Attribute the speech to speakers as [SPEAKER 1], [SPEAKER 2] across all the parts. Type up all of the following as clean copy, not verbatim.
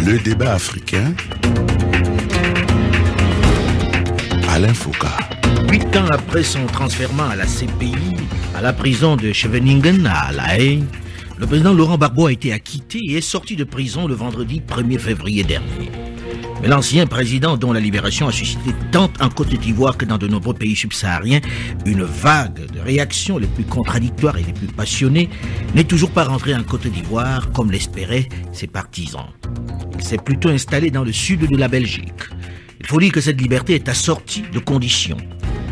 [SPEAKER 1] Le débat africain. Alain Foucault.
[SPEAKER 2] 8 ans après son transfèrement à la CPI, à la prison de Scheveningen à La Haye, le président Laurent Gbagbo a été acquitté et est sorti de prison le vendredi 1er février dernier. Mais l'ancien président, dont la libération a suscité tant en Côte d'Ivoire que dans de nombreux pays subsahariens, une vague de réactions les plus contradictoires et les plus passionnées, n'est toujours pas rentré en Côte d'Ivoire comme l'espéraient ses partisans. Il s'est plutôt installé dans le sud de la Belgique. Il faut dire que cette liberté est assortie de conditions.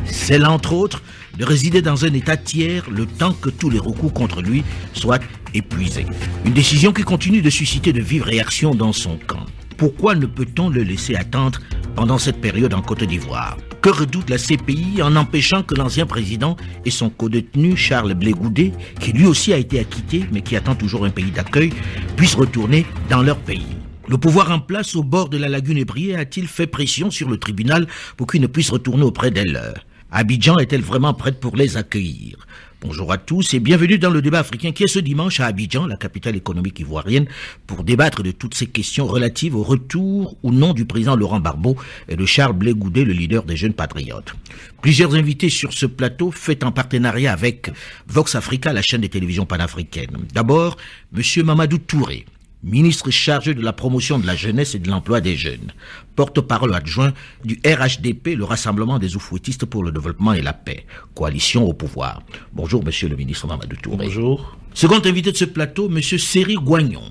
[SPEAKER 2] Celle, entre autres, de résider dans un état tiers le temps que tous les recours contre lui soient épuisés. Une décision qui continue de susciter de vives réactions dans son camp. Pourquoi ne peut-on le laisser attendre pendant cette période en Côte d'Ivoire? Que redoute la CPI en empêchant que l'ancien président et son codétenu Charles Blé Goudé, qui lui aussi a été acquitté mais qui attend toujours un pays d'accueil, puissent retourner dans leur pays? Le pouvoir en place au bord de la lagune ébriée a-t-il fait pression sur le tribunal pour qu'il ne puisse retourner auprès d'elle? Abidjan est-elle vraiment prête pour les accueillir? Bonjour à tous et bienvenue dans le débat africain qui est ce dimanche à Abidjan, la capitale économique ivoirienne, pour débattre de toutes ces questions relatives au retour ou non du président Laurent Gbagbo et de Charles Blé Goudé, le leader des jeunes patriotes. Plusieurs invités sur ce plateau, faits en partenariat avec Vox Africa, la chaîne de télévision panafricaine. D'abord, Monsieur Mamadou Touré, ministre chargé de la promotion de la jeunesse et de l'emploi des jeunes, porte-parole adjoint du RHDP, le Rassemblement des Oufouettistes pour le développement et la paix, coalition au pouvoir. Bonjour, monsieur le ministre Mamadou Touré.
[SPEAKER 3] Bonjour.
[SPEAKER 2] Second invité de ce plateau, monsieur Seri Guagnon,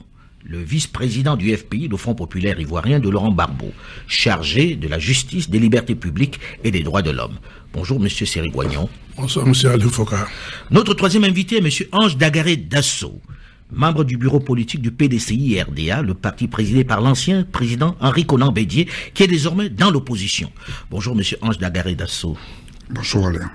[SPEAKER 2] le vice-président du FPI, le Front populaire ivoirien de Laurent Gbagbo, chargé de la justice, des libertés publiques et des droits de l'homme. Bonjour, monsieur Seri Guagnon.
[SPEAKER 3] Bonsoir, monsieur Alain Foucault.
[SPEAKER 2] Notre troisième invité est monsieur Ange Dagaré Dasso, membre du bureau politique du PDCI-RDA, le parti présidé par l'ancien président Henri Konan Bédié, qui est désormais dans l'opposition. Bonjour, monsieur Ange Dagaré Dasso.
[SPEAKER 3] Bonjour, Alain.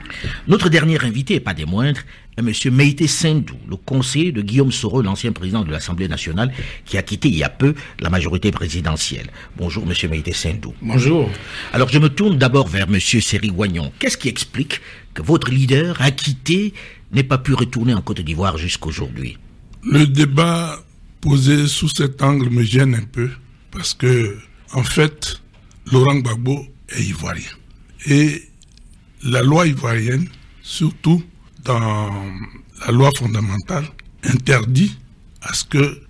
[SPEAKER 2] Notre dernier invité, et pas des moindres, est monsieur Meïté Sendou, le conseiller de Guillaume Soro, l'ancien président de l'Assemblée nationale, qui a quitté il y a peu la majorité présidentielle. Bonjour, monsieur Meïté Sendou.
[SPEAKER 3] Bonjour.
[SPEAKER 2] Alors, je me tourne d'abord vers monsieur Seri Guagnon. Qu'est-ce qui explique que votre leader, acquitté, n'ait pas pu retourner en Côte d'Ivoire jusqu'aujourd'hui?
[SPEAKER 3] Le débat posé sous cet angle me gêne un peu parce que, en fait, Laurent Gbagbo est ivoirien. Et la loi ivoirienne, surtout dans la loi fondamentale, interdit à ce que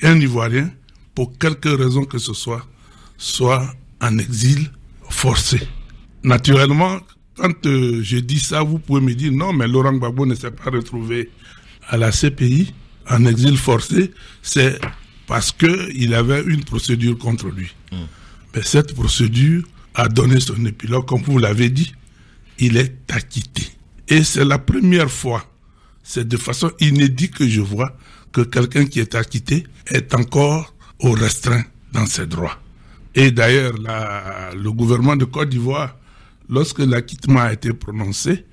[SPEAKER 3] un Ivoirien, pour quelque raison que ce soit en exil forcé. Naturellement, quand je dis ça, vous pouvez me dire non, mais Laurent Gbagbo ne s'est pas retrouvé à la CPI en exil forcé, c'est parce qu'il avait une procédure contre lui. Mais cette procédure a donné son épilogue, comme vous l'avez dit, il est acquitté. Et c'est la première fois, c'est de façon inédite que je vois que quelqu'un qui est acquitté est encore au restreint dans ses droits. Et d'ailleurs, le gouvernement de Côte d'Ivoire, lorsque l'acquittement a été prononcé,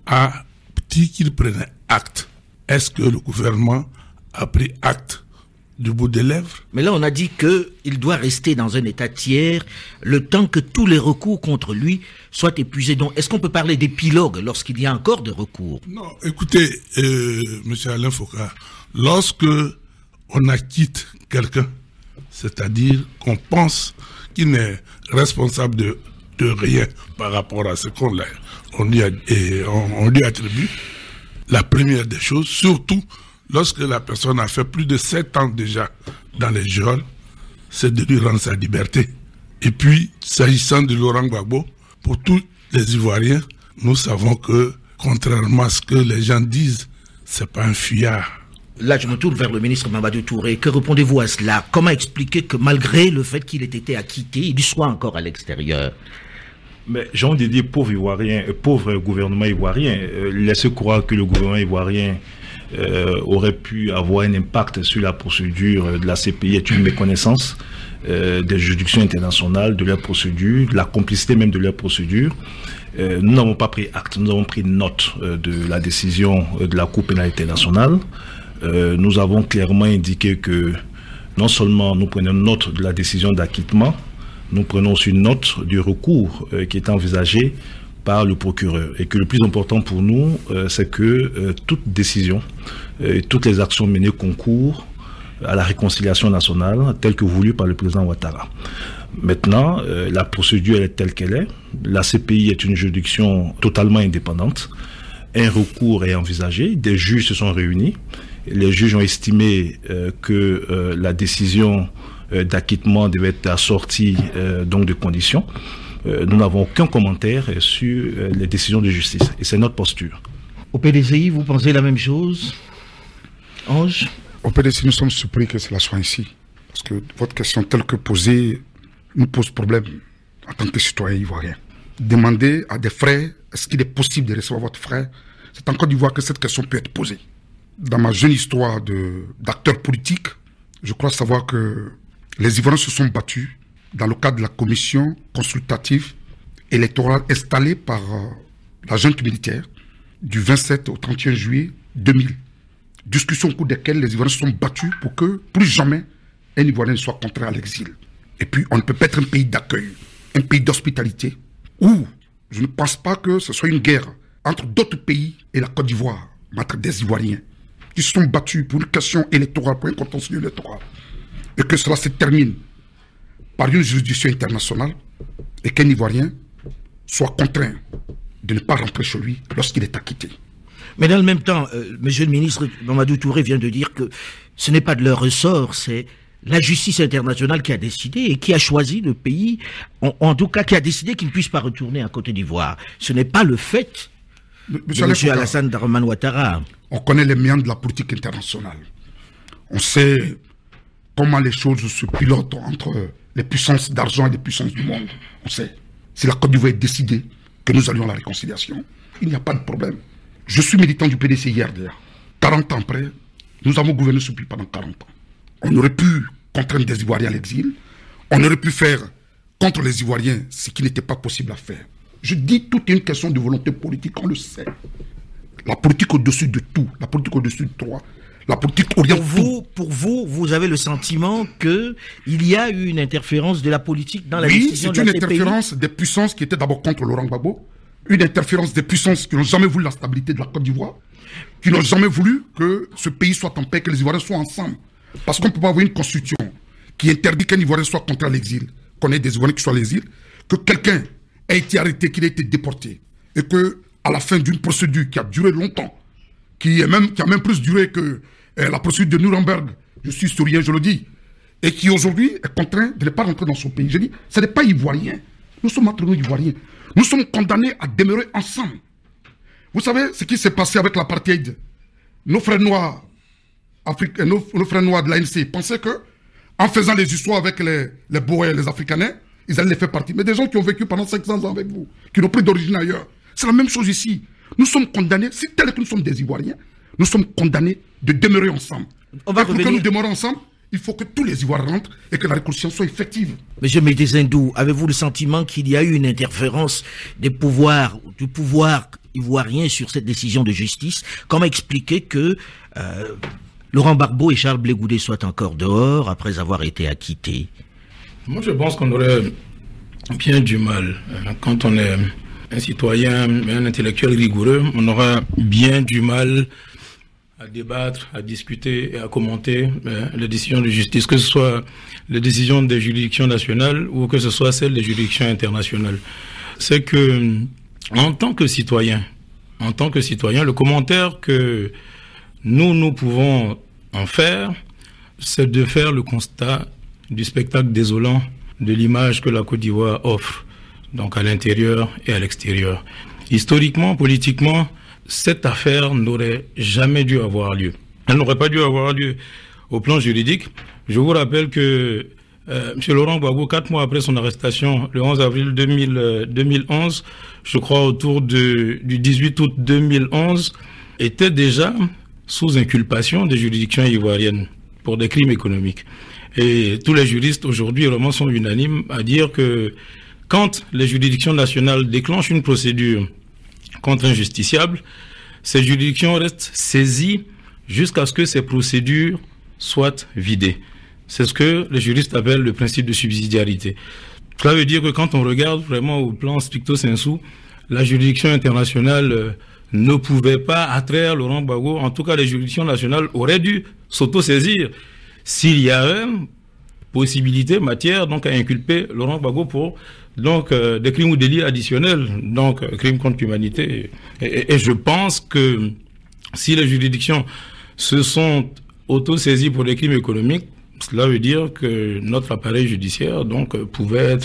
[SPEAKER 3] a dit qu'il prenait acte. Est-ce que le gouvernement a pris acte du bout des lèvres?
[SPEAKER 2] Mais là, on a dit qu'il doit rester dans un état tiers le temps que tous les recours contre lui soient épuisés. Donc, est-ce qu'on peut parler d'épilogue lorsqu'il y a encore des recours?
[SPEAKER 3] Non, écoutez, monsieur Alain Foucault, lorsque on acquitte quelqu'un, c'est-à-dire qu'on pense qu'il n'est responsable de rien par rapport à ce qu'on lui attribue, la première des choses, surtout lorsque la personne a fait plus de 7 ans déjà dans les geôles, c'est de lui rendre sa liberté. Et puis, s'agissant de Laurent Gbagbo, pour tous les Ivoiriens, nous savons que, contrairement à ce que les gens disent, c'est pas un fuyard.
[SPEAKER 2] Là, je me tourne vers le ministre Mamadou Touré. Que répondez-vous à cela? Comment expliquer que malgré le fait qu'il ait été acquitté, il soit encore à l'extérieur?
[SPEAKER 4] Mais j'ai envie de dire pauvre gouvernement ivoirien, laissez croire que le gouvernement ivoirien aurait pu avoir un impact sur la procédure de la CPI est une méconnaissance des juridictions internationales, de leur procédure, de la complicité même de leur procédure. Nous n'avons pas pris acte, nous avons pris note de la décision de la Cour pénale internationale. Nous avons clairement indiqué que non seulement nous prenons note de la décision d'acquittement, nous prenons aussi note du recours qui est envisagé par le procureur. Et que le plus important pour nous, c'est que toute décision, toutes les actions menées concourent à la réconciliation nationale telle que voulue par le président Ouattara. Maintenant, la procédure est telle qu'elle est. La CPI est une juridiction totalement indépendante. Un recours est envisagé. Des juges se sont réunis. Les juges ont estimé que la décision d'acquittement devait être assortie donc de conditions. Nous n'avons aucun commentaire sur les décisions de justice. Et c'est notre posture.
[SPEAKER 2] Au PDCI, vous pensez la même chose, Ange?
[SPEAKER 5] Au PDCI, nous sommes surpris que cela soit ainsi. Parce que votre question telle que posée nous pose problème en tant que citoyen ivoirien. Demander à des frères, est-ce qu'il est possible de recevoir votre frère? C'est en Côte d'Ivoire que cette question peut être posée. Dans ma jeune histoire d'acteur politique, je crois savoir que les Ivoiriens se sont battus dans le cadre de la commission consultative électorale installée par la junte militaire du 27 au 31 juillet 2000. Discussion au cours desquelles les Ivoiriens se sont battus pour que plus jamais un Ivoirien ne soit contraint à l'exil. Et puis on ne peut pas être un pays d'accueil, un pays d'hospitalité, où je ne pense pas que ce soit une guerre entre d'autres pays et la Côte d'Ivoire, entre des Ivoiriens qui se sont battus pour une question électorale, pour un contentieux électoral, et que cela se termine par une juridiction internationale et qu'un Ivoirien soit contraint de ne pas rentrer chez lui lorsqu'il est acquitté.
[SPEAKER 2] Mais dans le même temps, Monsieur le ministre Mamadou Touré vient de dire que ce n'est pas de leur ressort, c'est la justice internationale qui a décidé et qui a choisi le pays, en tout cas qui a décidé qu'il ne puisse pas retourner à Côte d'Ivoire. Ce n'est pas le fait de M. Alassane Dramane Ouattara.
[SPEAKER 5] On connaît les méandres de la politique internationale. On sait comment les choses se pilotent entre les puissances d'argent et les puissances du monde. On sait. Si la Côte d'Ivoire est décidée que nous allions à la réconciliation, il n'y a pas de problème. Je suis militant du PDC IRDR. 40 ans après, nous avons gouverné ce pays pendant 40 ans. On aurait pu contraindre des Ivoiriens à l'exil. On aurait pu faire contre les Ivoiriens ce qui n'était pas possible à faire. Je dis, tout est une question de volonté politique, on le sait. La politique au-dessus de tout, la politique au-dessus de toi, la politique oriente tout.
[SPEAKER 2] Pour vous, vous avez le sentiment qu'il y a eu une interférence de la politique dans la décision de la CPI?
[SPEAKER 5] Oui, c'est une interférence des puissances qui étaient d'abord contre Laurent Gbagbo, une interférence des puissances qui n'ont jamais voulu la stabilité de la Côte d'Ivoire, qui n'ont jamais voulu que ce pays soit en paix, que les Ivoiriens soient ensemble. Parce qu'on ne peut pas avoir une constitution qui interdit qu'un Ivoirien soit contraint à l'exil, qu'on ait des Ivoiriens qui soient à l'exil, que quelqu'un ait été arrêté, qu'il ait été déporté, et que à la fin d'une procédure qui a duré longtemps, qui a même plus duré que la procédure de Nuremberg, je suis historien, je le dis, et qui aujourd'hui est contraint de ne pas rentrer dans son pays. Je dis, ce n'est pas ivoirien. Nous sommes entre nous ivoiriens. Nous sommes condamnés à demeurer ensemble. Vous savez ce qui s'est passé avec l'apartheid? Nos frères noirs, nos frères noirs de l'ANC pensaient que, en faisant les histoires avec les Boers, les Africanais, ils allaient les faire partie. Mais des gens qui ont vécu pendant 500 ans avec vous, qui n'ont plus d'origine ailleurs, c'est la même chose ici. Nous sommes condamnés, si tel que nous sommes des Ivoiriens, nous sommes condamnés de demeurer ensemble.
[SPEAKER 2] On va
[SPEAKER 5] et pour
[SPEAKER 2] revenir.
[SPEAKER 5] que nous demeurions ensemble, il faut que tous les Ivoiriens rentrent et que la réconciliation soit effective.
[SPEAKER 2] Monsieur Médezindou, avez-vous le sentiment qu'il y a eu une interférence du pouvoir ivoirien sur cette décision de justice? Comment expliquer que Laurent Gbagbo et Charles Blé Goudé soient encore dehors après avoir été acquittés?
[SPEAKER 6] Moi, je pense qu'on aurait bien du mal, quand on est un citoyen, un intellectuel rigoureux, on aura bien du mal à débattre, à discuter et à commenter les décisions de justice, que ce soit les décisions des juridictions nationales ou que ce soit celles des juridictions internationales. C'est que, en tant que citoyen, le commentaire que nous pouvons en faire, c'est de faire le constat du spectacle désolant de l'image que la Côte d'Ivoire offre, donc à l'intérieur et à l'extérieur. Historiquement, politiquement, cette affaire n'aurait jamais dû avoir lieu. Elle n'aurait pas dû avoir lieu au plan juridique. Je vous rappelle que M. Laurent Gbagbo, 4 mois après son arrestation, le 11 avril 2011, je crois autour du 18 août 2011, était déjà sous inculpation des juridictions ivoiriennes pour des crimes économiques. Et tous les juristes aujourd'hui vraiment sont unanimes à dire que quand les juridictions nationales déclenchent une procédure contre un justiciable, ces juridictions restent saisies jusqu'à ce que ces procédures soient vidées. C'est ce que les juristes appellent le principe de subsidiarité. Cela veut dire que quand on regarde vraiment au plan stricto sensu, la juridiction internationale ne pouvait pas attraire Laurent Gbagbo. En tout cas, les juridictions nationales auraient dû s'auto-saisir s'il y a possibilité, matière donc à inculper Laurent Gbagbo pour des crimes ou délits additionnels, donc crimes contre l'humanité. Et je pense que si les juridictions se sont auto-saisies pour des crimes économiques, cela veut dire que notre appareil judiciaire pouvait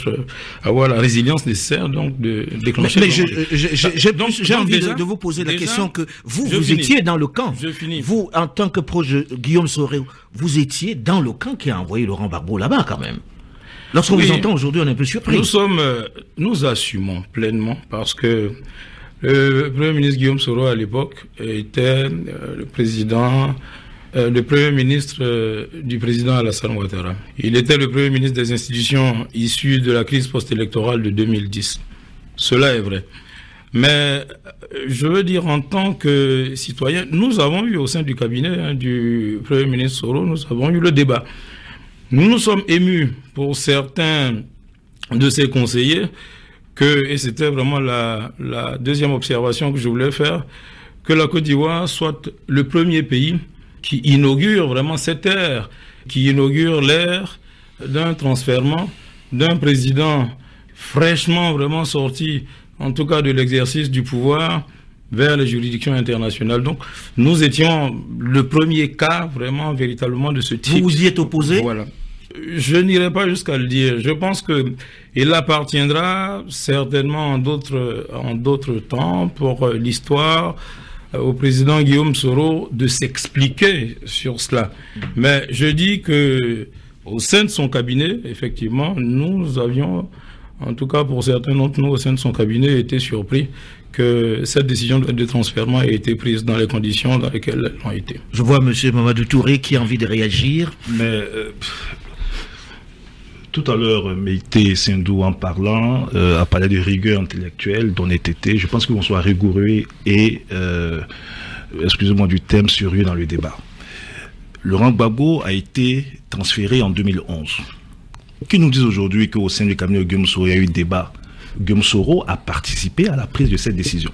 [SPEAKER 6] avoir la résilience nécessaire de déclencher.
[SPEAKER 2] Mais j'ai envie de vous poser la question que vous étiez dans le camp. Vous, en tant que proche Guillaume Soro, vous étiez dans le camp qui a envoyé Laurent Gbagbo là-bas quand même. Lorsqu'on vous entend aujourd'hui, on est un peu surpris.
[SPEAKER 6] Nous assumons pleinement parce que le Premier ministre Guillaume Soro à l'époque était le Premier ministre du président Alassane Ouattara. Il était le Premier ministre des institutions issues de la crise post-électorale de 2010. Cela est vrai. Mais je veux dire, en tant que citoyen, nous avons eu au sein du cabinet du Premier ministre Soro, nous avons eu le débat. Nous nous sommes émus pour certains de ses conseillers et c'était vraiment la deuxième observation que je voulais faire, que la Côte d'Ivoire soit le premier pays qui inaugure vraiment cette ère, qui inaugure l'ère d'un transfèrement d'un président fraîchement vraiment sorti, en tout cas de l'exercice du pouvoir, vers les juridictions internationales. Donc, nous étions le premier cas vraiment, véritablement de ce type.
[SPEAKER 2] Vous vous y êtes opposé?
[SPEAKER 6] Voilà. Je n'irai pas jusqu'à le dire. Je pense que il appartiendra certainement en d'autres temps pour l'histoire au président Guillaume Soro de s'expliquer sur cela. Mais je dis que au sein de son cabinet, effectivement, nous avions, en tout cas pour certains d'entre nous au sein de son cabinet, été surpris que cette décision de transfèrement ait été prise dans les conditions dans lesquelles elles ont été.
[SPEAKER 2] Je vois M. Mamadou Touré qui a envie de réagir.
[SPEAKER 4] Mais tout à l'heure, Meïté Sindou, en parlant, a parlé de rigueur intellectuelle, d'honnêteté. Je pense qu'on soit rigoureux et, excusez-moi du thème, sérieux dans le débat. Laurent Gbagbo a été transféré en 2011. Qui nous disent aujourd'hui qu'au sein du cabinet de Guillaume Soro, il y a eu débat? Guillaume Soro a participé à la prise de cette décision.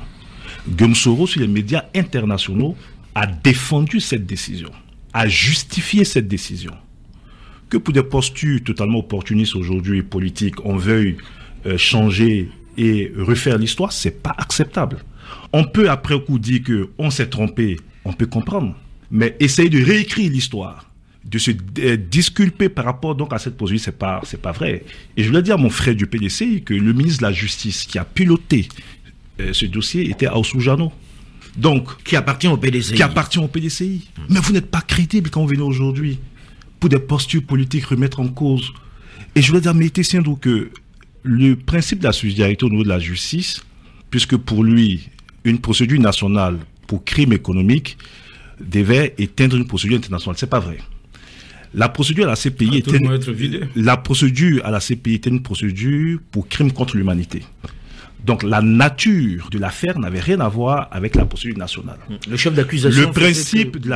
[SPEAKER 4] Guillaume Soro, sur les médias internationaux, a défendu cette décision, a justifié cette décision. Que pour des postures totalement opportunistes aujourd'hui politiques, on veuille changer et refaire l'histoire, c'est pas acceptable. On peut après coup dire qu'on s'est trompé, on peut comprendre, mais essayer de réécrire l'histoire, de se disculper par rapport donc à cette posture, c'est pas vrai. Et je voulais dire à mon frère du PDCI que le ministre de la Justice qui a piloté ce dossier était Aoussou Jano. Donc,
[SPEAKER 2] qui appartient au PDCI.
[SPEAKER 4] Mais vous n'êtes pas crédible quand vous venez aujourd'hui pour des postures politiques remettre en cause. Et je voulais dire à Meïté Sindou que le principe de la subsidiarité au niveau de la justice, puisque pour lui, une procédure nationale pour crime économique devait éteindre une procédure internationale. C'est pas vrai. La procédure à la CPI était une procédure pour crime contre l'humanité. Donc la nature de l'affaire n'avait rien à voir avec la procédure nationale.
[SPEAKER 2] Le chef d'accusation.
[SPEAKER 4] Le principe de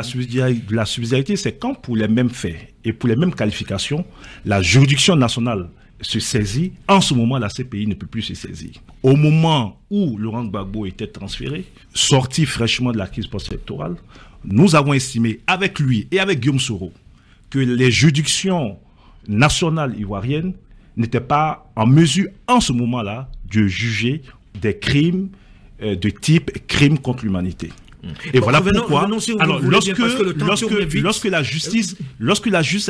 [SPEAKER 4] la subsidiarité, c'est quand pour les mêmes faits et pour les mêmes qualifications, la juridiction nationale se saisit, en ce moment la CPI ne peut plus se saisir. Au moment où Laurent Gbagbo était transféré, sorti fraîchement de la crise post-électorale, nous avons estimé avec lui et avec Guillaume Soro que les juridictions nationales ivoiriennes n'étaient pas en mesure en ce moment-là de juger des crimes de type crime contre l'humanité. Et voilà pourquoi, alors, lorsque la justice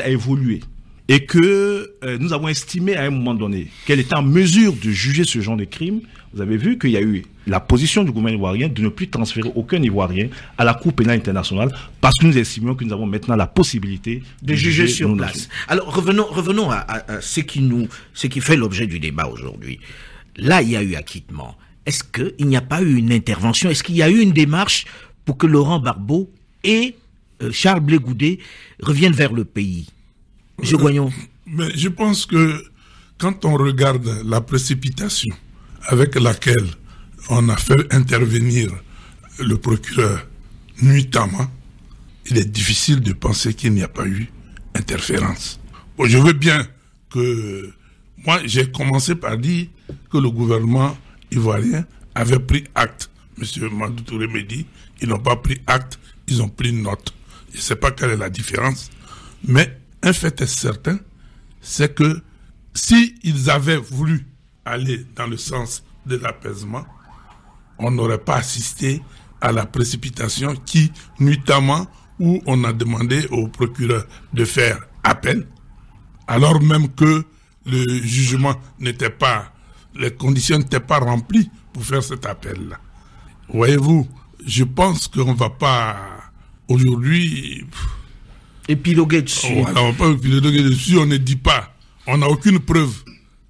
[SPEAKER 4] a évolué et que nous avons estimé à un moment donné qu'elle était en mesure de juger ce genre de crime, vous avez vu qu'il y a eu la position du gouvernement ivoirien de ne plus transférer aucun Ivoirien à la Cour pénale internationale parce que nous estimions que nous avons maintenant la possibilité
[SPEAKER 2] de juger sur place. Alors revenons à ce qui fait l'objet du débat aujourd'hui. Là, il y a eu acquittement. Est-ce qu'il n'y a pas eu une intervention? Est-ce qu'il y a eu une démarche pour que Laurent Gbagbo et Charles Blé Goudé reviennent vers le pays? Monsieur Goignon.
[SPEAKER 3] Mais je pense que quand on regarde la précipitation avec laquelle on a fait intervenir le procureur nuitamment, il est difficile de penser qu'il n'y a pas eu interférence. Bon, je veux bien que... Moi, j'ai commencé par dire que le gouvernement ivoirien avait pris acte. Monsieur Mamadou Touré me dit, ils n'ont pas pris acte, ils ont pris note. Je ne sais pas quelle est la différence, mais un fait est certain, c'est que s'ils avaient voulu aller dans le sens de l'apaisement, on n'aurait pas assisté à la précipitation qui, nuitamment, où on a demandé au procureur de faire appel, alors même que le jugement n'était pas, les conditions n'étaient pas remplies pour faire cet appel-là. Voyez-vous, je pense qu'on ne va pas aujourd'hui
[SPEAKER 2] épiloguer dessus.
[SPEAKER 3] Voilà, on ne va pas épiloguer dessus, on ne dit pas, on n'a aucune preuve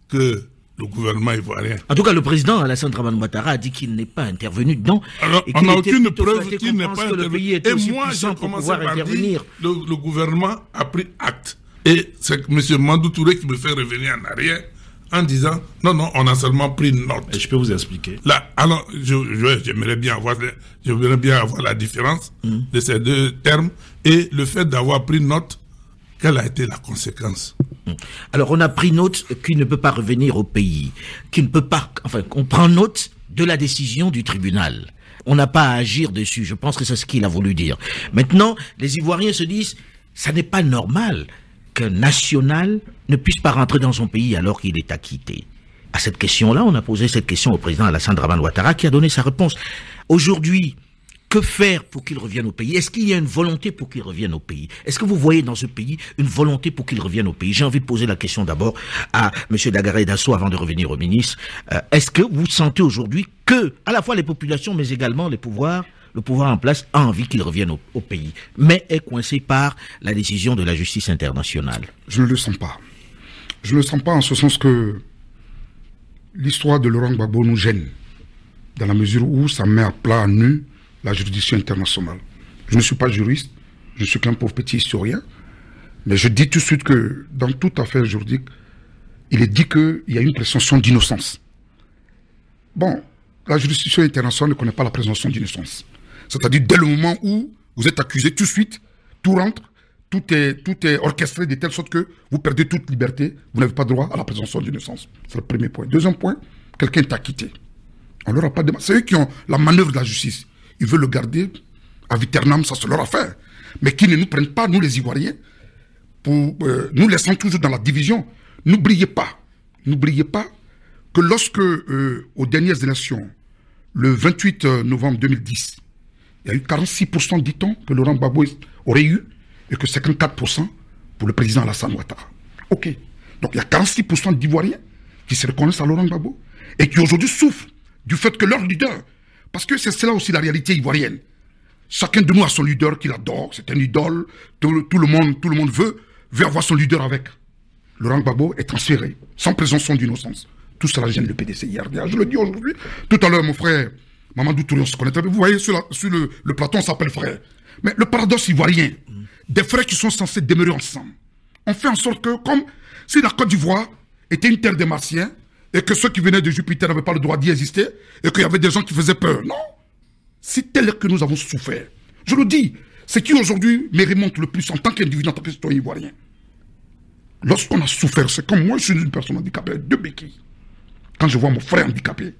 [SPEAKER 3] que le gouvernement ivoirien.
[SPEAKER 2] En tout cas, le président Alassane Dramane Ouattara a dit qu'il n'est pas intervenu dedans.
[SPEAKER 3] Alors,
[SPEAKER 2] et
[SPEAKER 3] on n'a aucune
[SPEAKER 2] plutôt
[SPEAKER 3] preuve qu'il n'est pas
[SPEAKER 2] intervenu.
[SPEAKER 3] Et moi, j'ai commencé par dire le gouvernement a pris acte. Et c'est M. Mandou Touré qui me fait revenir en arrière en disant non, on a seulement pris note.
[SPEAKER 4] Et je peux vous expliquer.
[SPEAKER 3] Là, alors, j'aimerais bien avoir la différence de ces deux termes et le fait d'avoir pris note. Quelle a été la conséquence?
[SPEAKER 2] Alors, on a pris note qu'il ne peut pas revenir au pays, qu'il ne peut pas, enfin, on prend note de la décision du tribunal. On n'a pas à agir dessus. Je pense que c'est ce qu'il a voulu dire. Maintenant, les Ivoiriens se disent, ça n'est pas normal qu'un national ne puisse pas rentrer dans son pays alors qu'il est acquitté. À cette question-là, on a posé cette question au président Alassane Dramane Ouattara qui a donné sa réponse. Aujourd'hui, que faire pour qu'il revienne au pays? Est-ce qu'il y a une volonté pour qu'il revienne au pays? Est-ce que vous voyez dans ce pays une volonté pour qu'il revienne au pays? J'ai envie de poser la question d'abord à M. Dagaré Dasso avant de revenir au ministre. Est-ce que vous sentez aujourd'hui que, à la fois les populations, mais également le pouvoir en place a envie qu'il revienne au pays, mais est coincé par la décision de la justice internationale?
[SPEAKER 5] Je ne le sens pas. Je ne le sens pas en ce sens que l'histoire de Laurent Gbagbo nous gêne, dans la mesure où ça met à plat, à nu, la juridiction internationale. Je ne suis pas juriste, je suis qu'un pauvre petit historien, mais je dis tout de suite que dans toute affaire juridique, il est dit qu'il y a une présomption d'innocence. Bon, la juridiction internationale ne connaît pas la présomption d'innocence. C'est-à-dire, dès le moment où vous êtes accusé, tout de suite, tout rentre, tout est orchestré de telle sorte que vous perdez toute liberté, vous n'avez pas droit à la présomption d'innocence. C'est le premier point. Deuxième point, quelqu'un est acquitté. On leur a pas demandé. C'est eux qui ont la manœuvre de la justice. Ils veulent le garder à viternam, ça c'est leur affaire. Mais qu'ils ne nous prennent pas, nous les Ivoiriens, pour nous laissant toujours dans la division. N'oubliez pas que lorsque, aux dernières élections, le 28 novembre 2010, il y a eu 46%, dit-on, que Laurent Gbagbo aurait eu, et que 54% pour le président Alassane Ouattara. Ok. Donc il y a 46% d'Ivoiriens qui se reconnaissent à Laurent Gbagbo, et qui aujourd'hui souffrent du fait que leur leader, parce que c'est là aussi la réalité ivoirienne. Chacun de nous a son leader qu'il adore, c'est un idole, tout le monde veut avoir son leader avec. Laurent Gbagbo est transféré, sans présomption d'innocence. Tout cela gêne le PDC hier. Je le dis aujourd'hui. Tout à l'heure, mon frère Mamadou Touré, on se connaît. Vous voyez, sur le plateau, on s'appelle frère. Mais le paradoxe ivoirien, des frères qui sont censés demeurer ensemble, on fait en sorte que, comme si la Côte d'Ivoire était une terre des Martiens, et que ceux qui venaient de Jupiter n'avaient pas le droit d'y exister, et qu'il y avait des gens qui faisaient peur. Non. C'est tel que nous avons souffert. Je le dis, ce qui aujourd'hui me remonte le plus en tant qu'individu, en tant que citoyen ivoirien. Lorsqu'on a souffert, c'est comme moi, je suis une personne handicapée, de béquilles. Quand je vois mon frère handicapé,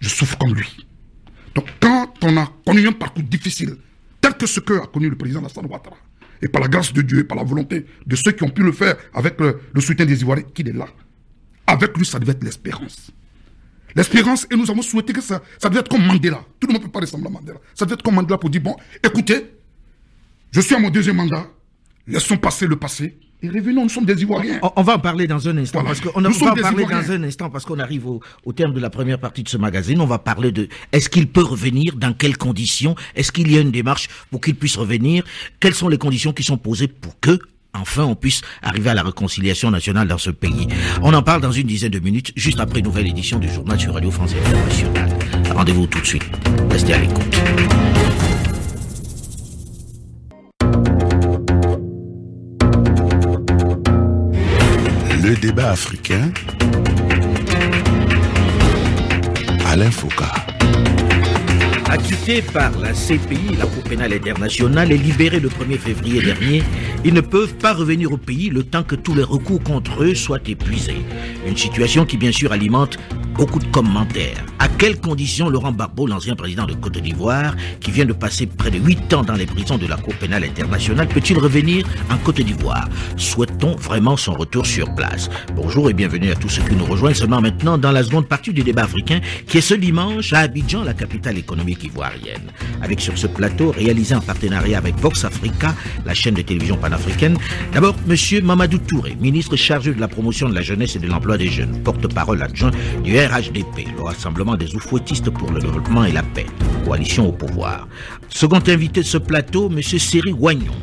[SPEAKER 5] je souffre comme lui. Donc quand on a connu un parcours difficile, tel que ce que a connu le président Alassane Ouattara, et par la grâce de Dieu, et par la volonté de ceux qui ont pu le faire avec le soutien des Ivoiriens, qu'il est là. Avec lui, ça devait être l'espérance. L'espérance, et nous avons souhaité que ça devait être comme Mandela. Tout le monde ne peut pas ressembler à Mandela. Ça devait être comme Mandela pour dire, bon, écoutez, je suis à mon deuxième mandat, laissons passer le passé, et revenons, nous sommes des Ivoiriens.
[SPEAKER 2] On va en parler dans un instant,
[SPEAKER 5] Voilà.
[SPEAKER 2] parce qu'on arrive au terme de la première partie de ce magazine. On va parler de, est-ce qu'il peut revenir, dans quelles conditions, est-ce qu'il y a une démarche pour qu'il puisse revenir, quelles sont les conditions qui sont posées pour que, enfin, on puisse arriver à la réconciliation nationale dans ce pays. On en parle dans une dizaine de minutes, juste après une nouvelle édition du journal sur Radio France Internationale. Rendez-vous tout de suite. Restez à l'écoute.
[SPEAKER 1] Le débat africain, Alain Foucault.
[SPEAKER 2] Acquittés par la CPI, la Cour pénale internationale, et libérés le 1er février dernier, ils ne peuvent pas revenir au pays le temps que tous les recours contre eux soient épuisés. Une situation qui bien sûr alimente beaucoup de commentaires. À quelles conditions Laurent Gbagbo, l'ancien président de Côte d'Ivoire, qui vient de passer près de 8 ans dans les prisons de la Cour pénale internationale, peut-il revenir en Côte d'Ivoire? Souhaite-t-on vraiment son retour sur place? Bonjour et bienvenue à tous ceux qui nous rejoignent seulement maintenant dans la seconde partie du débat africain qui est ce dimanche à Abidjan, la capitale économique ivoirienne. Avec sur ce plateau, réalisé en partenariat avec Vox Africa, la chaîne de télévision panafricaine, d'abord Monsieur Mamadou Touré, ministre chargé de la promotion de la jeunesse et de l'emploi des jeunes, porte-parole adjoint du RHDP, le Rassemblement des oufouettistes pour le développement et la paix, coalition au pouvoir. Second invité de ce plateau, Monsieur Seri Wagnon,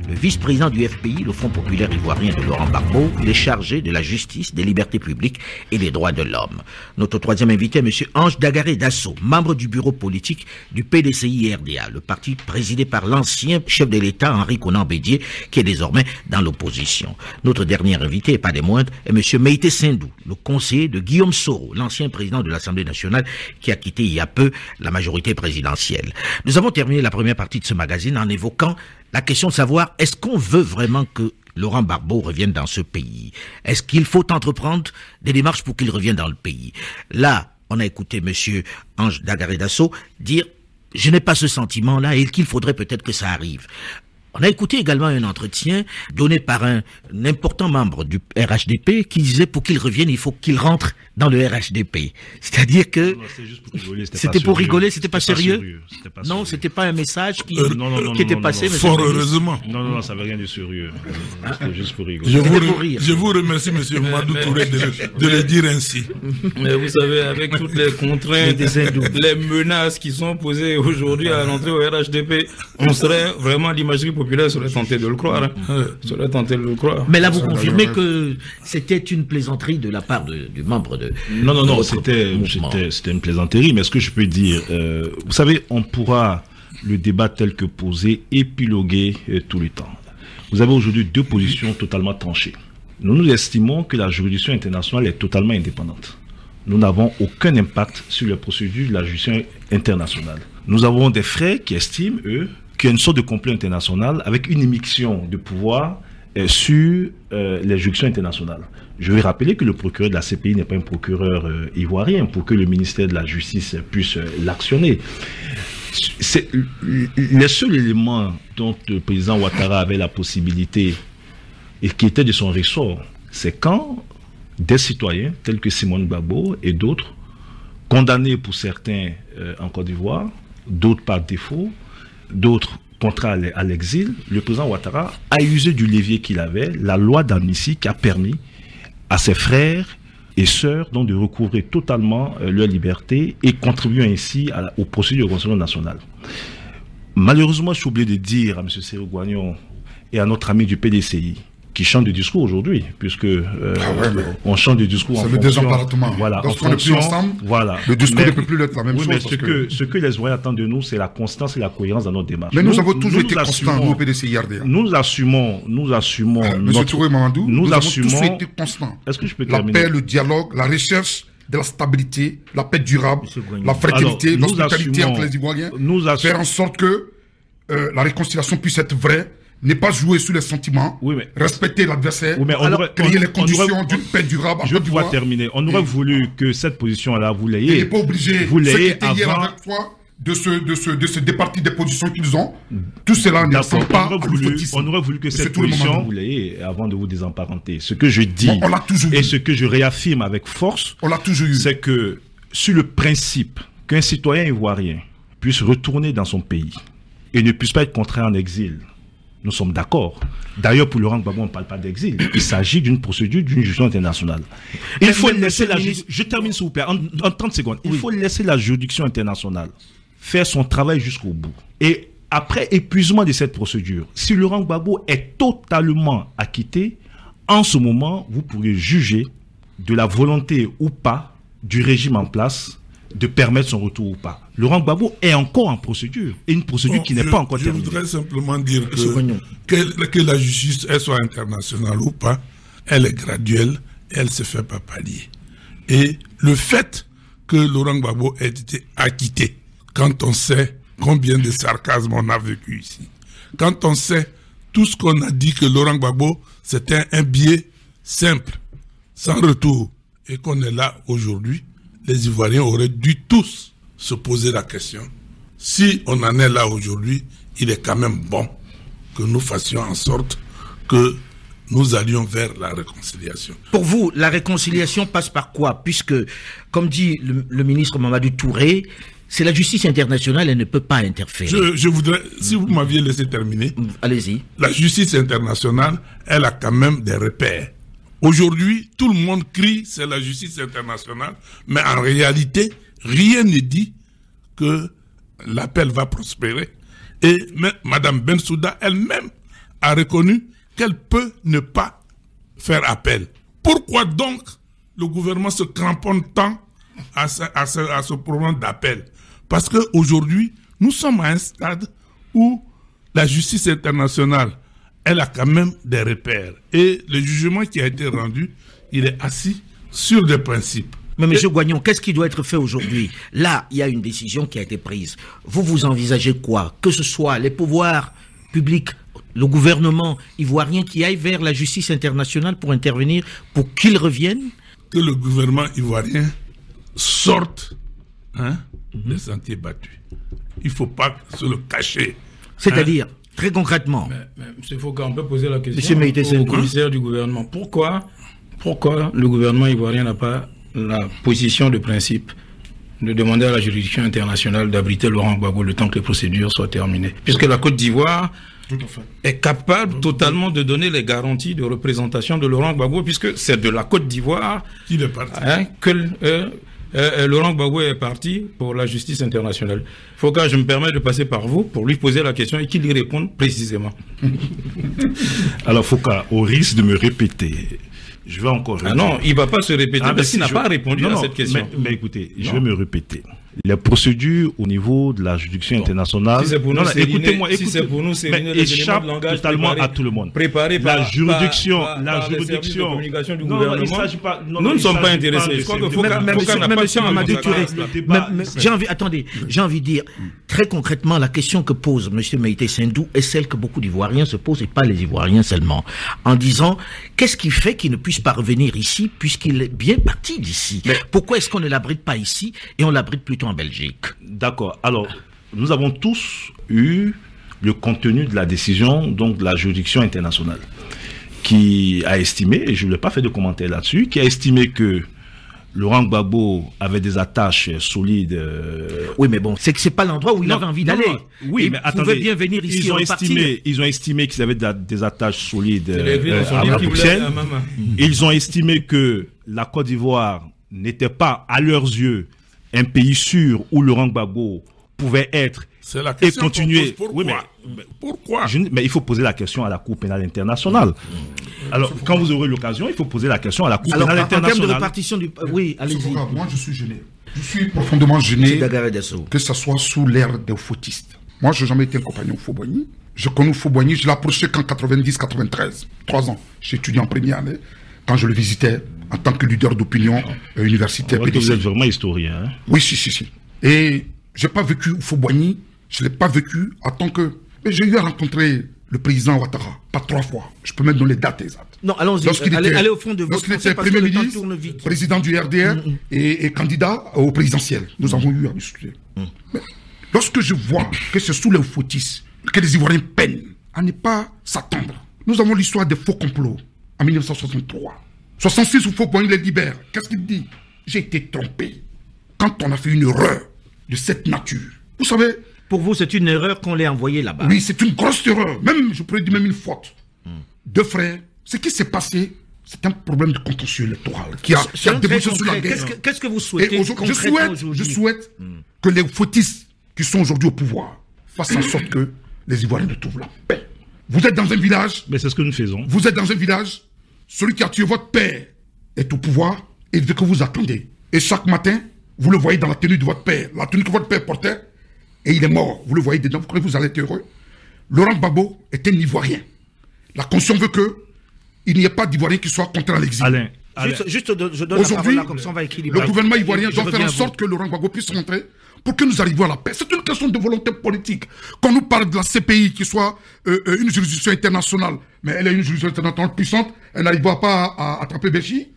[SPEAKER 2] le vice-président du FPI, le Front populaire ivoirien de Laurent Gbagbo, il est chargé de la justice, des libertés publiques et des droits de l'homme. Notre troisième invité est M. Ange Dagaré Dasso, membre du bureau politique du PDCI-RDA, le parti présidé par l'ancien chef de l'État, Henri Konan Bédié, qui est désormais dans l'opposition. Notre dernier invité, et pas des moindres, est M. Meïté Sindou, le conseiller de Guillaume Soro, l'ancien président de l'Assemblée nationale, qui a quitté il y a peu la majorité présidentielle. Nous avons terminé la première partie de ce magazine en évoquant la question de savoir, est-ce qu'on veut vraiment que Laurent Gbagbo revienne dans ce pays? Est-ce qu'il faut entreprendre des démarches pour qu'il revienne dans le pays? Là, on a écouté monsieur Ange Dagaré Dasso dire, je n'ai pas ce sentiment-là et qu'il faudrait peut-être que ça arrive. On a écouté également un entretien donné par un important membre du RHDP qui disait pour qu'il revienne, il faut qu'il rentre dans le RHDP. C'est-à-dire que c'était pour rigoler, c'était pas sérieux. Non, c'était pas un message qui était passé.
[SPEAKER 3] Fort heureusement.
[SPEAKER 4] Non, ça veut rien de sérieux. C'était juste pour rigoler.
[SPEAKER 3] Je vous remercie, monsieur Mamadou Touré, de le dire ainsi.
[SPEAKER 6] Mais vous savez, avec toutes les contraintes, les menaces qui sont posées aujourd'hui à l'entrée au RHDP, on serait vraiment, l'imagerie populaire serait tenté de le croire. Serait tenté de le croire.
[SPEAKER 2] Mais là, vous confirmez que c'était une plaisanterie de la part du membre de...
[SPEAKER 4] Non, c'était une plaisanterie, mais ce que je peux dire, vous savez, on pourra le débat tel que posé épiloguer tout le temps. Vous avez aujourd'hui deux positions totalement tranchées. Nous estimons que la juridiction internationale est totalement indépendante. Nous n'avons aucun impact sur les procédures de la juridiction internationale. Nous avons des frères qui estiment, eux, qu'il y a une sorte de complot international avec une émission de pouvoir sur les juridictions internationales. Je vais rappeler que le procureur de la CPI n'est pas un procureur ivoirien pour que le ministère de la Justice puisse l'actionner. Les seuls éléments dont le président Ouattara avait la possibilité et qui étaient de son ressort, c'est quand des citoyens tels que Simone Gbagbo et d'autres, condamnés pour certains en Côte d'Ivoire, d'autres par défaut, d'autres contraints à l'exil, le président Ouattara a usé du levier qu'il avait, la loi d'amnistie qui a permis à ses frères et sœurs donc de recouvrer totalement leur liberté et contribuer ainsi aux procédures de Conseil national. Malheureusement, je suis obligé de dire à M. Seri Wagnon et à notre ami du PDCI qui chante du discours aujourd'hui, puisque on chante du discours en fonction...
[SPEAKER 5] C'est le désemparattement.
[SPEAKER 4] Voilà,
[SPEAKER 5] lorsqu'on n'est plus ensemble, le discours ne peut plus être la même chose.
[SPEAKER 4] Mais ce que les Ivoiriens attendent de nous, c'est la constance et la cohérence dans notre démarche.
[SPEAKER 5] Mais nous avons toujours été constants, nous, au PDCI-RDA.
[SPEAKER 4] Nous assumons
[SPEAKER 5] Monsieur Touré Mamadou, nous avons tous été constants.
[SPEAKER 4] Est-ce que je peux terminer?
[SPEAKER 5] La paix, le dialogue, la recherche de la stabilité, la paix durable, la fraternité, l'hospitalité entre les Ivoiriens, faire en sorte que la réconciliation puisse être vraie, n'est pas jouer sur les sentiments, respecter l'adversaire, créer les conditions d'une paix durable.
[SPEAKER 4] Je vais pouvoir terminer. On aurait voulu que cette position-là, vous l'ayez.
[SPEAKER 5] Il n'est pas obligé.
[SPEAKER 4] Vous l'ayez
[SPEAKER 5] avant. Hier avec toi, de se départir des positions qu'ils ont. Tout cela ne ressemble pas à l'oufouettisme.
[SPEAKER 4] On aurait voulu que cette position, vous l'ayez avant de vous désemparenter. Ce que je dis et ce que je réaffirme avec force, c'est que sur le principe qu'un citoyen ivoirien puisse retourner dans son pays et ne puisse pas être contraint en exil, nous sommes d'accord. D'ailleurs, pour Laurent Gbagbo, on ne parle pas d'exil. Il s'agit d'une procédure d'une juridiction internationale. Il faut laisser la juridiction... Je termine, s'il vous plaît, en 30 secondes. Il faut laisser la juridiction internationale faire son travail jusqu'au bout. Et après épuisement de cette procédure, si Laurent Gbagbo est totalement acquitté, en ce moment, vous pourrez juger de la volonté ou pas du régime en place de permettre son retour ou pas. Laurent Gbagbo est encore en procédure, et une procédure qui n'est pas encore terminée.
[SPEAKER 3] Je voudrais simplement dire que la justice, elle soit internationale ou pas, elle est graduelle, elle se fait pas pallier. Et le fait que Laurent Gbagbo ait été acquitté, quand on sait combien de sarcasme on a vécu ici, quand on sait tout ce qu'on a dit que Laurent Gbagbo, c'était un billet simple, sans retour, et qu'on est là aujourd'hui, les Ivoiriens auraient dû tous se poser la question. Si on en est là aujourd'hui, il est quand même bon que nous fassions en sorte que nous allions vers la réconciliation.
[SPEAKER 2] Pour vous, la réconciliation passe par quoi? Puisque, comme dit le ministre Mamadou Touré, c'est la justice internationale, elle ne peut pas interférer.
[SPEAKER 3] Je voudrais, si vous m'aviez laissé terminer.
[SPEAKER 2] Allez-y.
[SPEAKER 3] La justice internationale, elle a quand même des repères. Aujourd'hui, tout le monde crie, c'est la justice internationale, mais en réalité, rien ne dit que l'appel va prospérer. Et Mme Bensouda elle-même a reconnu qu'elle peut ne pas faire appel. Pourquoi donc le gouvernement se cramponne tant à ce problème d'appel? Parce qu'aujourd'hui, nous sommes à un stade où la justice internationale, elle a quand même des repères. Et le jugement qui a été rendu, il est assis sur des principes.
[SPEAKER 2] Mais M. Gouagnon, qu'est-ce qui doit être fait aujourd'hui? Là, il y a une décision qui a été prise. Vous envisagez quoi? Que ce soit les pouvoirs publics, le gouvernement ivoirien qui aille vers la justice internationale pour intervenir, pour qu'ils reviennent?
[SPEAKER 3] Que le gouvernement ivoirien sorte des sentiers battus. Il ne faut pas se le cacher.
[SPEAKER 2] C'est-à-dire, très concrètement.
[SPEAKER 6] M. Foucault, on peut poser la question
[SPEAKER 2] au
[SPEAKER 6] commissaire du gouvernement. Pourquoi le gouvernement ivoirien n'a pas la position de principe de demander à la juridiction internationale d'abriter Laurent Gbagbo le temps que les procédures soient terminées? Puisque la Côte d'Ivoire est capable totalement de donner les garanties de représentation de Laurent Gbagbo, puisque c'est de la Côte d'Ivoire que Laurent Gbagbo est parti pour la justice internationale. Foucault, je me permets de passer par vous pour lui poser la question et qu'il y réponde précisément.
[SPEAKER 4] Alors Foucault, au risque de me répéter, je vais encore répéter.
[SPEAKER 6] Non, il ne va pas se répéter parce qu'il n'a pas répondu à cette question.
[SPEAKER 4] Mais écoutez, je vais me répéter. Les procédures au niveau de la juridiction internationale,
[SPEAKER 6] si c'est pour nous,
[SPEAKER 4] écoutez-moi,
[SPEAKER 6] si c'est pour nous,
[SPEAKER 4] échappe totalement à tout le monde.
[SPEAKER 6] Préparé par
[SPEAKER 4] la juridiction
[SPEAKER 6] de communication du
[SPEAKER 4] gouvernement.
[SPEAKER 6] Il s'agit pas, nous ne sommes pas intéressés. Je crois que Foucault n'a pas
[SPEAKER 2] Monsieur Mamadou Touré. J'ai envie de dire, très concrètement, la question que pose M. Meïté Sendou est celle que beaucoup d'Ivoiriens se posent, et pas les Ivoiriens seulement, en disant, qu'est-ce qui fait qu'il ne puisse pas revenir ici, puisqu'il est bien parti d'ici? Pourquoi est-ce qu'on ne l'abrite pas ici, et on l'abrite plutôt en Belgique?
[SPEAKER 4] D'accord. Alors, nous avons tous eu le contenu de la décision donc de la juridiction internationale qui a estimé, et je ne l'ai pas fait de commentaire là-dessus, qui a estimé que Laurent Gbagbo avait des attaches solides.
[SPEAKER 2] Oui, mais bon, c'est que c'est pas l'endroit où il avait envie d'aller.
[SPEAKER 4] Oui, mais attendez,
[SPEAKER 2] bien venir ici.
[SPEAKER 4] Ils ont estimé qu'ils avaient des attaches solides à Bruxelles. Ils ont estimé que la Côte d'Ivoire n'était pas, à leurs yeux, un pays sûr où Laurent Gbagbo pouvait être et continuer.
[SPEAKER 3] Pourquoi?
[SPEAKER 4] Oui,
[SPEAKER 3] pourquoi?
[SPEAKER 4] Mais il faut poser la question à la Cour pénale internationale. Alors, quand vous aurez l'occasion, il faut poser la question à la Cour pénale internationale.
[SPEAKER 2] En termes de répartition du... Oui, allez-y.
[SPEAKER 5] Moi, je suis gêné. Je suis profondément gêné que ce soit sous l'ère des fautistes. Moi, je n'ai jamais été un compagnon Faux-Boigny. Je connais Faux-Boigny, je l'ai approché qu'en 90-93. 3 ans. J'ai étudié en première année. Quand je le visitais en tant que leader d'opinion universitaire.
[SPEAKER 4] Vous êtes vraiment historien. Hein?
[SPEAKER 5] Oui, si. Et je n'ai pas vécu Faux-Boigny. Je ne l'ai pas vécu en tant que... Mais j'ai eu à rencontrer le président Ouattara, pas 3 fois. Je peux mettre dans les dates exactes.
[SPEAKER 2] Non, allons-y. Allez au fond de votre...
[SPEAKER 5] Lorsqu'il était Premier ministre, président du RDR et candidat au présidentiel. Nous avons eu à discuter. Mais lorsque je vois que c'est sous les fautistes que les Ivoiriens peinent à ne pas s'attendre. Nous avons l'histoire des faux complots en 1963. 66 où Faux-Boigny les libère. Qu'est-ce qu'il dit? J'ai été trompé quand on a fait une erreur de cette nature. Vous savez...
[SPEAKER 2] Pour vous, c'est une erreur qu'on l'ait envoyé là-bas.
[SPEAKER 5] Oui, c'est une grosse erreur. Même, je pourrais dire même une faute. 2 frères. Ce qui s'est passé, c'est un problème de contentieux électoral qui a débouché sur la guerre.
[SPEAKER 2] Qu'est-ce que vous souhaitez?
[SPEAKER 5] Je souhaite que les fautistes qui sont aujourd'hui au pouvoir fassent en sorte que les Ivoiriens retrouvent la paix. Vous êtes dans un village.
[SPEAKER 4] Mais c'est ce que nous faisons.
[SPEAKER 5] Vous êtes dans un village. Celui qui a tué votre père est au pouvoir et il veut que vous attendez. Et chaque matin, vous le voyez dans la tenue de votre père, la tenue que votre père portait. Et il est mort, vous le voyez dedans, vous croyez que vous allez être heureux? Laurent Gbagbo est un Ivoirien. La Constitution veut qu'il n'y ait pas d'Ivoirien qui soit contraint à l'exil.
[SPEAKER 4] Alain.
[SPEAKER 2] Juste, je donne la parole là, comme ça on va équilibrer.
[SPEAKER 5] Le gouvernement ivoirien doit faire en sorte que Laurent Gbagbo puisse rentrer pour que nous arrivions à la paix. C'est une question de volonté politique. Quand nous parle de la CPI qui soit une juridiction internationale, mais elle est une juridiction internationale puissante, elle n'arrivera pas à attraper Béchi.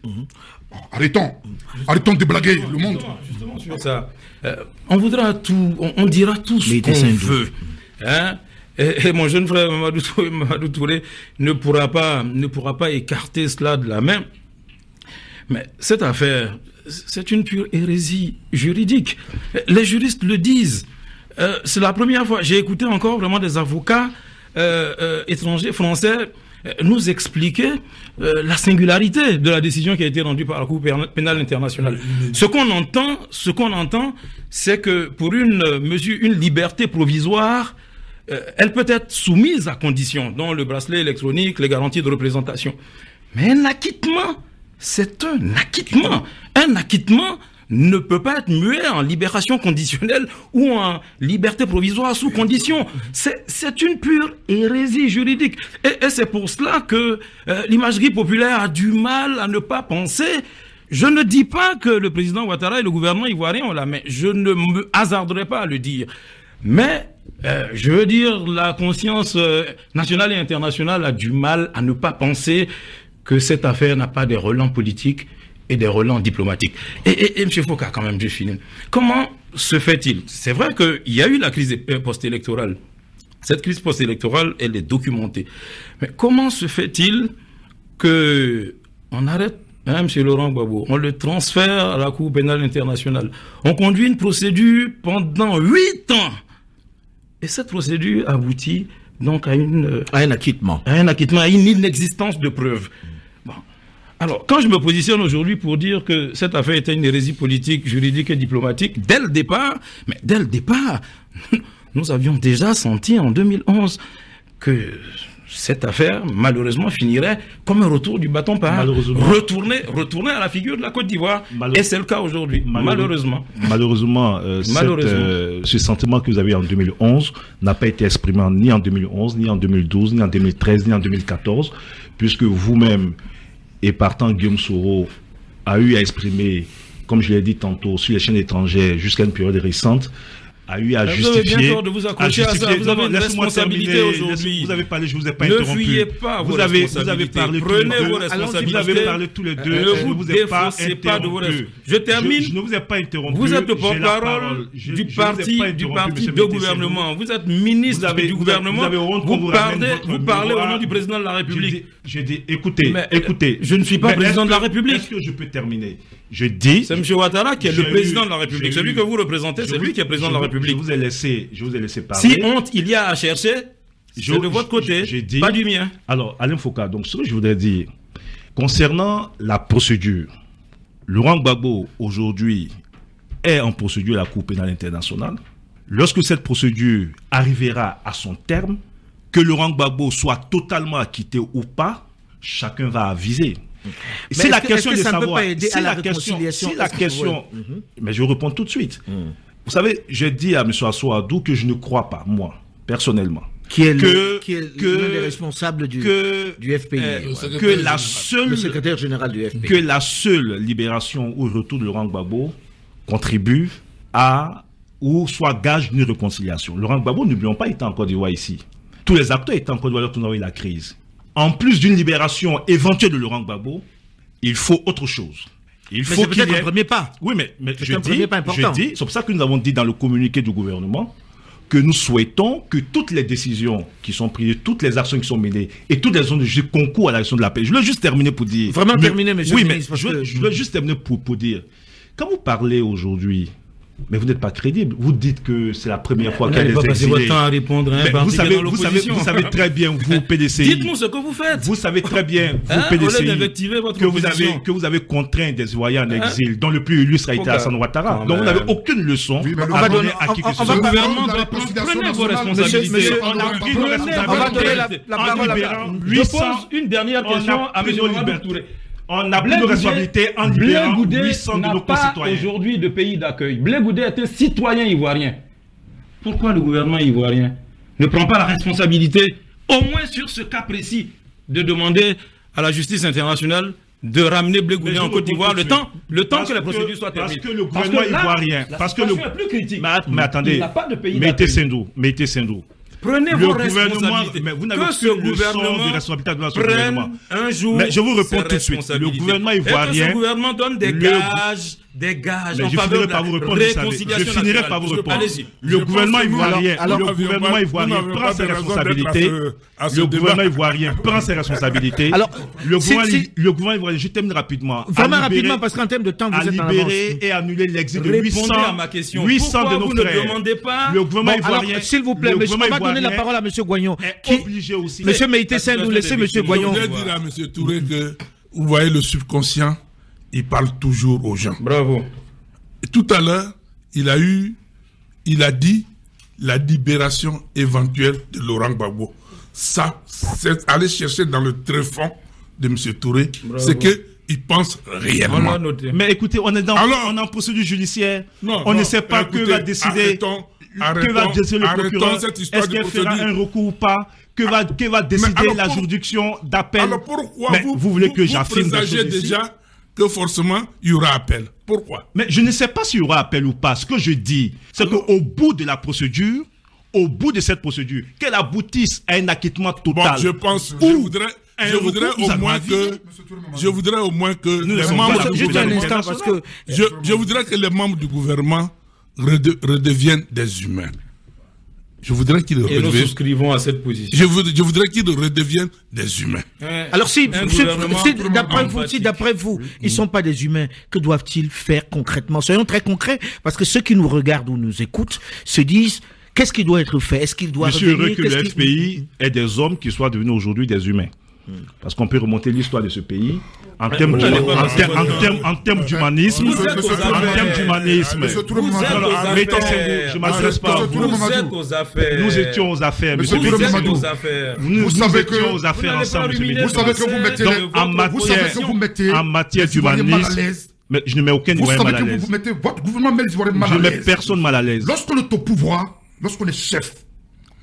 [SPEAKER 5] Arrêtons de blaguer le monde.
[SPEAKER 6] Justement sur ça, on voudra tout, on dira tout ce qu'on veut. Hein? Et mon jeune frère Mamadou Touré ne pourra pas écarter cela de la main. Mais cette affaire, c'est une pure hérésie juridique. Les juristes le disent. C'est la première fois. J'ai écouté encore vraiment des avocats étrangers, français, nous expliquer la singularité de la décision qui a été rendue par la Cour pénale internationale. Ce qu'on entend, c'est que pour une liberté provisoire, elle peut être soumise à conditions, dont le bracelet électronique, les garanties de représentation. Mais un acquittement, c'est un acquittement. Un acquittement ne peut pas être muet en libération conditionnelle ou en liberté provisoire sous condition. C'est une pure hérésie juridique. Et c'est pour cela que l'imagerie populaire a du mal à ne pas penser. Je ne dis pas que le président Ouattara et le gouvernement ivoirien ont la main. Je ne me hasarderai pas à le dire. Mais, je veux dire, la conscience nationale et internationale a du mal à ne pas penser que cette affaire n'a pas des relents politiques et des relents diplomatiques. Et M. Foucault, quand même, je finis. Comment se fait-il? C'est vrai qu'il y a eu la crise post-électorale. Cette crise post-électorale, elle est documentée. Mais comment se fait-il que on arrête M. Laurent Gbagbo, on le transfère à la Cour pénale internationale, on conduit une procédure pendant 8 ans, et cette procédure aboutit donc à un acquittement, à une inexistence de preuves. Bon. Alors, quand je me positionne aujourd'hui pour dire que cette affaire était une hérésie politique, juridique et diplomatique, dès le départ, nous avions déjà senti en 2011 que cette affaire, malheureusement, finirait comme un retour du bâton par retourner à la figure de la Côte d'Ivoire. Et c'est le cas aujourd'hui, malheureusement.
[SPEAKER 4] Malheureusement, ce sentiment que vous avez en 2011 n'a pas été exprimé ni en 2011, ni en 2012, ni en 2013, ni en 2014, puisque vous-même, et partant Guillaume Soro, a eu à exprimer, comme je l'ai dit tantôt, sur les chaînes étrangères jusqu'à une période récente, a eu à justifier.
[SPEAKER 6] Vous avez bien tort de vous accrocher à ça. Vous avez une responsabilité aujourd'hui.
[SPEAKER 4] Vous avez parlé, je ne vous ai pas interrompu.
[SPEAKER 6] Ne fuyez pas vos responsabilités. Prenez vos responsabilités.
[SPEAKER 4] Vous avez parlé tous les deux.
[SPEAKER 6] Ne vous défaussez pas de vos responsabilités. Je termine.
[SPEAKER 4] Je ne vous ai pas interrompu.
[SPEAKER 6] Vous êtes le porte-parole du parti de gouvernement. Vous êtes ministre du gouvernement. Vous parlez au nom du président de la République.
[SPEAKER 4] Je dis, écoutez.
[SPEAKER 6] Je ne suis pas président de la République.
[SPEAKER 4] Est-ce que je peux terminer? Je dis.
[SPEAKER 6] C'est M. Ouattara qui est le président de la République. Celui que vous représentez, c'est lui qui est président de la République.
[SPEAKER 4] Je vous ai laissé parler.
[SPEAKER 6] Si honte il y a à chercher, c'est de votre côté, pas du mien.
[SPEAKER 4] Alors, Alain Foucault, donc ce que je voudrais dire, concernant la procédure, Laurent Gbagbo, aujourd'hui, est en procédure à la Cour pénale internationale. Lorsque cette procédure arrivera à son terme, que Laurent Gbagbo soit totalement acquitté ou pas, chacun va aviser. C'est la question de savoir. C'est la question. Mais je réponds tout de suite. Vous savez, j'ai dit à M. Assouadou que je ne crois pas, moi, personnellement,
[SPEAKER 2] qui est l'un des responsables du FPI,
[SPEAKER 6] le
[SPEAKER 2] secrétaire général du FPI,
[SPEAKER 4] que la seule libération ou retour de Laurent Gbagbo contribue à ou soit gage d'une réconciliation. Laurent Gbagbo, n'oublions pas, il était en Côte d'Ivoire ici. Tous les acteurs étaient en Côte d'Ivoire lorsqu'on a eu la crise. En plus d'une libération éventuelle de Laurent Gbagbo, il faut autre chose.
[SPEAKER 2] Il faut qu'il y ait un premier pas.
[SPEAKER 4] Oui, mais je dis, c'est pour ça que nous avons dit dans le communiqué du gouvernement que nous souhaitons que toutes les décisions qui sont prises, toutes les actions qui sont menées et toutes les zones de jeu concourent à l'action de la paix. Je veux juste terminer pour dire.
[SPEAKER 6] Vraiment terminer, monsieur le ministre.
[SPEAKER 4] Je veux juste terminer pour dire. Quand vous parlez aujourd'hui, mais vous n'êtes pas crédible. Vous dites que c'est la première fois qu'elle est exilée.
[SPEAKER 6] Passez votre temps à répondre.
[SPEAKER 4] Vous savez très bien, vous PDCI.
[SPEAKER 6] Dites-nous ce que vous faites.
[SPEAKER 4] Vous savez très bien, vous PDCI, que vous avez contraint des Ivoiriens en exil, dont le plus illustre a été Alassane Ouattara. Donc vous n'avez aucune leçon à donner à qui que ce soit.
[SPEAKER 6] Le gouvernement doit prendre vos responsabilités.
[SPEAKER 4] On a pris nos responsabilités en libérant 800.
[SPEAKER 6] Je pose une dernière question à M. Touré.
[SPEAKER 4] On a pris nos responsabilités en libérant 800 de nos concitoyens.
[SPEAKER 6] Blé Goudé aujourd'hui de pays d'accueil. Blé Goudé est un citoyen ivoirien. Pourquoi le gouvernement ivoirien ne prend pas la responsabilité, au moins sur ce cas précis, de demander à la justice internationale de ramener Blé Goudé en Côte d'Ivoire le temps que la procédure soit terminée?
[SPEAKER 4] Parce que le gouvernement ivoirien...
[SPEAKER 6] La situation est plus critique.
[SPEAKER 4] Mais attendez,
[SPEAKER 6] il n'a pas de pays
[SPEAKER 4] Mettez Sendou.
[SPEAKER 6] Prenez vos responsabilités.
[SPEAKER 4] Mais vous n'avez
[SPEAKER 6] que ce
[SPEAKER 4] plus le
[SPEAKER 6] gouvernement
[SPEAKER 4] sens de responsabilité de ce
[SPEAKER 6] prenne
[SPEAKER 4] gouvernement.
[SPEAKER 6] un jour.
[SPEAKER 4] Mais je vous réponds tout de suite. Le gouvernement ivoirien.
[SPEAKER 6] Ce gouvernement donne des gages. Des gages.
[SPEAKER 4] Mais je finirai par vous répondre. Je finirai par vous répondre. Le gouvernement ivoirien prend ses responsabilités. Le gouvernement ivoirien prend ses responsabilités.
[SPEAKER 2] Alors,
[SPEAKER 4] le gouvernement ivoirien, je termine rapidement.
[SPEAKER 2] Vraiment rapidement, parce qu'en termes de temps, vous êtes en avance.
[SPEAKER 4] Libérer et annuler l'exil de 800
[SPEAKER 6] à ma question.
[SPEAKER 4] 800
[SPEAKER 6] Pourquoi
[SPEAKER 4] de nos
[SPEAKER 6] vous
[SPEAKER 4] frères.
[SPEAKER 6] ne demandez pas.
[SPEAKER 4] Le gouvernement ivoirien.
[SPEAKER 2] Alors, s'il vous plaît, monsieur, on va donner la parole à monsieur Goignon.
[SPEAKER 4] Obligé aussi.
[SPEAKER 2] Monsieur Meïté Sène, nous laissez monsieur Goignon.
[SPEAKER 3] Je voudrais dire à monsieur Touré que, vous voyez, le subconscient, il parle toujours aux gens.
[SPEAKER 6] Bravo.
[SPEAKER 3] Et tout à l'heure, il a dit la libération éventuelle de Laurent Gbagbo. Ça, c'est aller chercher dans le tréfonds de M. Touré, c'est qu'il pense réellement.
[SPEAKER 4] Mais écoutez, on est en procédure judiciaire. On ne sait pas que va décider. Que va décider le procureur? Est-ce qu'il fera un recours ou pas? Que va décider la juridiction d'appel?
[SPEAKER 3] Alors pourquoi
[SPEAKER 4] vous voulez que j'affirme
[SPEAKER 3] des choses déjà que forcément il y aura appel? Pourquoi?
[SPEAKER 4] Mais je ne sais pas s'il y aura appel ou pas. Ce que je dis, c'est qu'au bout de la procédure, au bout de cette procédure, qu'elle aboutisse à un acquittement total.
[SPEAKER 3] Bon, je pense, je voudrais au moins que les membres du gouvernement, je voudrais que les membres du gouvernement redeviennent des humains. Je voudrais qu'ils redeviennent.
[SPEAKER 6] Et nous souscrivons à cette position.
[SPEAKER 3] Je voudrais qu'ils redeviennent des humains.
[SPEAKER 2] Alors si d'après vous, ils sont pas des humains, que doivent-ils faire concrètement? Soyons très concrets, parce que ceux qui nous regardent ou nous écoutent se disent, qu'est-ce qui doit être fait? Est-ce qu'il doit
[SPEAKER 4] revenir? Je suis heureux que le FPI ait des hommes qui soient devenus aujourd'hui des humains. Parce qu'on peut remonter l'histoire de ce pays en termes d'humanisme. Je m'adresse pas. Nous étions aux affaires, monsieur. Nous étions aux affaires ensemble, monsieur.
[SPEAKER 5] Vous savez que vous mettez
[SPEAKER 4] en matière d'humanisme. Mais je ne mets aucun Ivoirien mal à l'aise.
[SPEAKER 5] Vous mettez votre gouvernement met les Ivoiriens mal à l'aise.
[SPEAKER 4] Je ne mets personne mal à l'aise.
[SPEAKER 5] Lorsqu'on est au pouvoir, lorsqu'on est chef,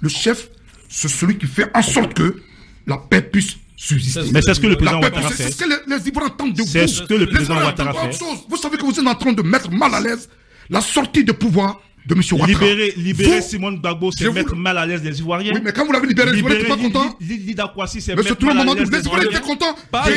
[SPEAKER 5] le chef, c'est celui qui fait en sorte que la paix puisse subsister.
[SPEAKER 4] Mais c'est ce que le président Ouattara fait.
[SPEAKER 5] C'est ce que les Ivoiriens attendent de vous.
[SPEAKER 4] C'est ce que le président Ouattara fait.
[SPEAKER 5] Vous savez que vous êtes en train de mettre mal à l'aise la sortie de pouvoir de M. Ouattara.
[SPEAKER 4] Libérer Simone Gbagbo, c'est mettre mal à l'aise les Ivoiriens.
[SPEAKER 5] Oui, mais quand vous l'avez libéré, les Ivoiriens n'étaient pas contents.
[SPEAKER 4] Lida Kouassi, c'est
[SPEAKER 5] mettre mal à l'aise les Ivoiriens étaient contents.
[SPEAKER 6] Pas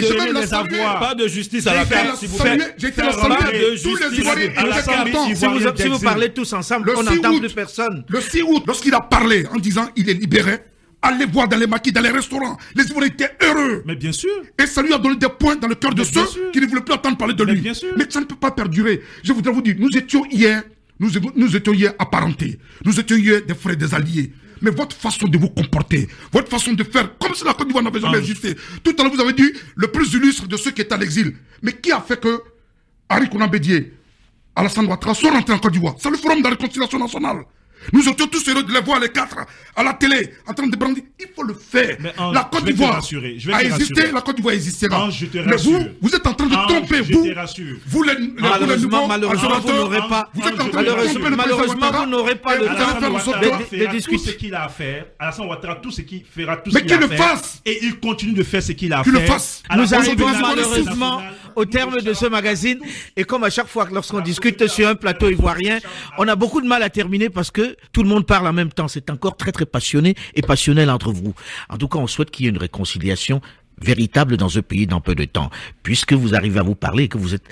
[SPEAKER 6] de justice à la fin, s'il vous plaît.
[SPEAKER 5] J'ai été la saluer. Tous les Ivoiriens étaient contents.
[SPEAKER 2] Si vous parlez tous ensemble, on n'entend plus personne.
[SPEAKER 5] Le 6 août, lorsqu'il a parlé en disant il est libéré, allez voir dans les maquis, dans les restaurants. Les Ivoiriens étaient heureux.
[SPEAKER 4] Mais bien sûr.
[SPEAKER 5] Et ça lui a donné des points dans le cœur de ceux qui ne voulaient plus entendre parler de lui.
[SPEAKER 4] Bien sûr.
[SPEAKER 5] Mais ça ne peut pas perdurer. Je voudrais vous dire, nous étions hier apparentés. Nous étions hier des frères, des alliés. Mais votre façon de vous comporter, votre façon de faire, comme si la Côte d'Ivoire n'avait jamais existé. Tout à l'heure, vous avez dit le plus illustre de ceux qui étaient à l'exil. Mais qui a fait que Henri Konan Bédié, Alassane Ouattara soient rentrés en Côte d'Ivoire? C'est le Forum de la Réconciliation nationale. Nous étions tous heureux de les voir les quatre à la télé, en train de brandir. Il faut le faire. La Côte d'Ivoire a existé, la Côte d'Ivoire existera. Mais vous êtes en train de tromper, vous les
[SPEAKER 2] malheureusement, vous n'aurez pas le temps de discuter
[SPEAKER 4] ce qu'il a à faire. Alassane Ouattara, tout ce qu'il fera, tout ce
[SPEAKER 5] qu'il a à faire.
[SPEAKER 4] Et il continue de faire ce qu'il a à faire.
[SPEAKER 2] Nous arrivons malheureusement au terme de ce magazine. Et comme à chaque fois lorsqu'on discute sur un plateau ivoirien, on a beaucoup de mal à terminer parce que tout le monde parle en même temps. C'est encore très très passionné et passionnel entre vous. En tout cas, on souhaite qu'il y ait une réconciliation véritable dans ce pays dans peu de temps. Puisque vous arrivez à vous parler et que vous êtes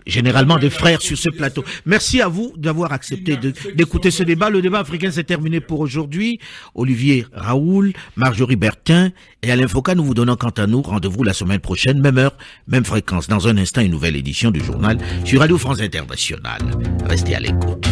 [SPEAKER 2] généralement des frères sur ce plateau. Merci à vous d'avoir accepté d'écouter ce débat. Le débat africain s'est terminé pour aujourd'hui. Olivier Raoul, Marjorie Bertin et Alain Foka, nous vous donnons quant à nous rendez-vous la semaine prochaine, même heure, même fréquence. Dans un instant, une nouvelle édition du journal sur Radio France Internationale. Restez à l'écoute.